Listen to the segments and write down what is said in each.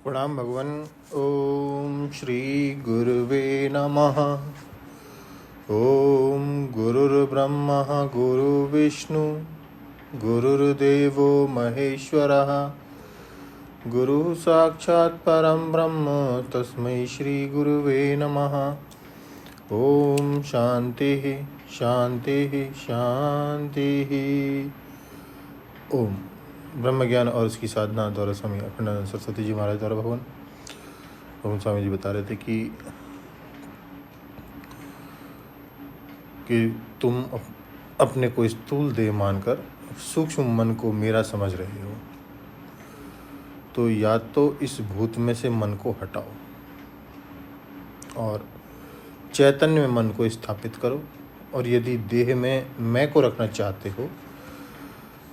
प्रणाम भगवान। ओम श्री गुरुवे नमः। ओम गुरुर्ब्रह्मा गुरुर्विष्णु गुरुर्देवो महेश्वरः गुरु साक्षात् परम ब्रह्म तस्मै श्री गुरुवे नमः। ओम शांति शांति शांति। ओम ब्रह्म ज्ञान और उसकी साधना द्वारा स्वामी अखंडानंद सरस्वती जी महाराज द्वारा भगवान भगवान स्वामी जी बता रहे थे कि तुम अपने को स्थूल देह मानकर सूक्ष्म मन को मेरा समझ रहे हो, तो या तो इस भूत में से मन को हटाओ और चैतन्य में मन को स्थापित करो, और यदि देह में मैं को रखना चाहते हो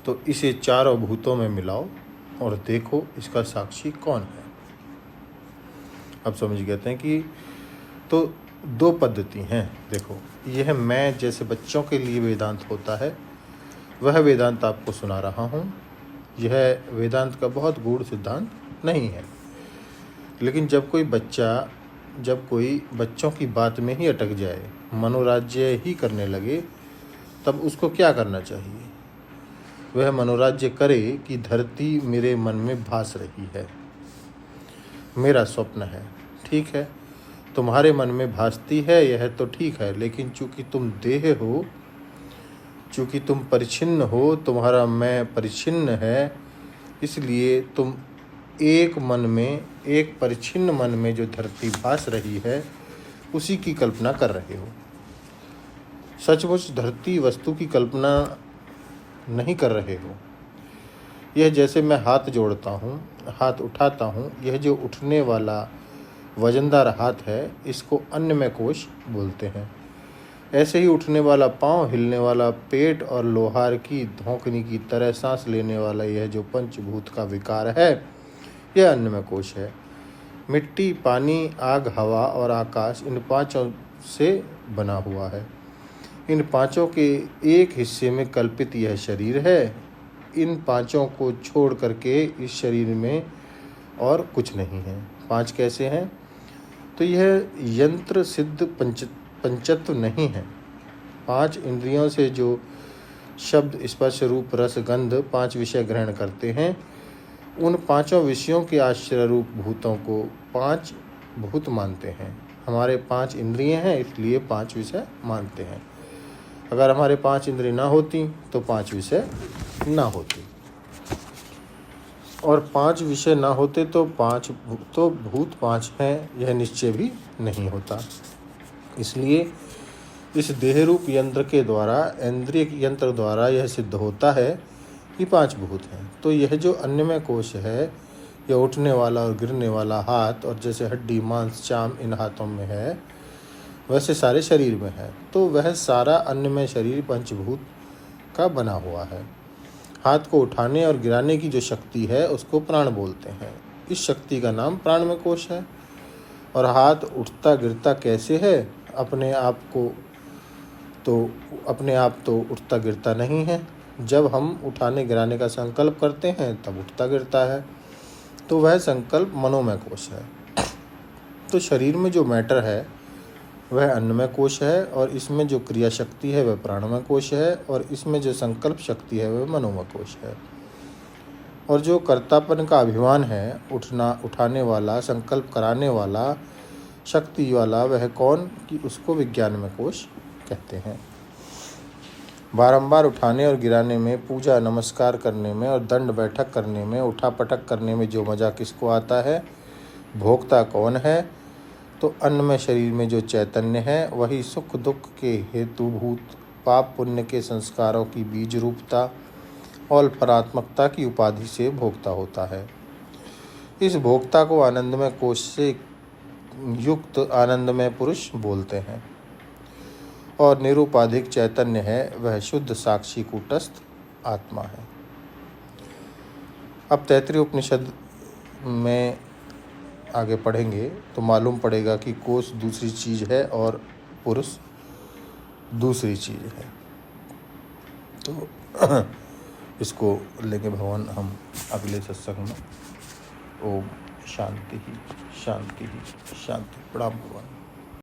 तो इसे चारों भूतों में मिलाओ और देखो इसका साक्षी कौन है। अब समझ कहते हैं कि तो दो पद्धति हैं। देखो, यह मैं जैसे बच्चों के लिए वेदांत होता है वह वेदांत आपको सुना रहा हूँ। यह वेदांत का बहुत गूढ़ सिद्धांत नहीं है, लेकिन जब कोई बच्चों की बात में ही अटक जाए, मनोराज्य ही करने लगे, तब उसको क्या करना चाहिए? वह मनोराज्य करे कि धरती मेरे मन में भास रही है, मेरा स्वप्न है। ठीक है, तुम्हारे मन में भासती है, यह तो ठीक है, लेकिन चूंकि तुम देह हो, चूंकि तुम परिच्छिन्न हो, तुम्हारा मैं परिच्छिन्न है, इसलिए तुम एक परिच्छिन्न मन में जो धरती भास रही है उसी की कल्पना कर रहे हो। सचमुच धरती वस्तु की कल्पना नहीं कर रहे हो। यह जैसे मैं हाथ जोड़ता हूँ, हाथ उठाता हूँ, यह जो उठने वाला वजनदार हाथ है, इसको अन्नमय कोश बोलते हैं। ऐसे ही उठने वाला पाँव, हिलने वाला पेट और लोहार की धौंकनी की तरह सांस लेने वाला यह जो पंचभूत का विकार है, यह अन्नमय कोश है। मिट्टी, पानी, आग, हवा और आकाश, इन पांचों से बना हुआ है। इन पांचों के एक हिस्से में कल्पित यह शरीर है। इन पांचों को छोड़ करके इस शरीर में और कुछ नहीं है। पांच कैसे हैं? तो यह यंत्र सिद्ध पंचत्व नहीं है। पांच इंद्रियों से जो शब्द, स्पर्श, रूप, रस, गंध पांच विषय ग्रहण करते हैं, उन पांचों विषयों के आश्रय रूप भूतों को पांच भूत मानते हैं। हमारे पांच इंद्रियां हैं, इसलिए पांच विषय मानते हैं। अगर हमारे पांच इंद्रिय ना होती तो पांच विषय ना होती, और पांच विषय ना होते तो भूत पांच हैं, यह निश्चय भी नहीं होता। इसलिए इस देह रूप यंत्र के द्वारा, इंद्रिय यंत्र द्वारा यह सिद्ध होता है कि पांच भूत हैं। तो यह जो अन्नमय कोश है, यह उठने वाला और गिरने वाला हाथ, और जैसे हड्डी, मांस, चाम इन हाथों में है, वैसे सारे शरीर में है। तो वह सारा अन्नमय शरीर पंचभूत का बना हुआ है। हाथ को उठाने और गिराने की जो शक्ति है उसको प्राण बोलते हैं। इस शक्ति का नाम प्राणमय कोश है। और हाथ उठता गिरता कैसे है? अपने आप तो उठता गिरता नहीं है। जब हम उठाने गिराने का संकल्प करते हैं तब उठता गिरता है, तो वह संकल्प मनोमय कोश है। तो शरीर में जो मैटर है वह अन्नमय कोश है, और इसमें जो क्रिया शक्ति है वह प्राणमय कोश है, और इसमें जो संकल्प शक्ति है वह मनोमय कोश है। और जो कर्तापन का अभिमान है, उठाने वाला, संकल्प कराने वाला, शक्ति वाला, वह कौन कि उसको विज्ञानमय कोश कहते हैं। बारंबार उठाने और गिराने में, पूजा नमस्कार करने में और दंड बैठक करने में, उठा पटक करने में जो मजा किसको आता है? भोक्ता कौन है? तो अन्नमय शरीर में जो चैतन्य है वही सुख दुख के हेतुभूत, पाप पुण्य के संस्कारों की बीज रूपता और फलात्मकता की उपाधि से भोक्ता होता है। इस भोक्ता को आनंदमय कोश से युक्त आनंदमय पुरुष बोलते हैं। और निरुपाधिक चैतन्य है, वह शुद्ध साक्षी कूटस्थ आत्मा है। अब तैत्तिरीय उपनिषद में आगे पढ़ेंगे तो मालूम पड़ेगा कि कोश दूसरी चीज़ है और पुरुष दूसरी चीज़ है। तो इसको लेके भगवान हम अगले सत्संग में ओम शांति ही शांति ही शांति। प्रणाम भगवान।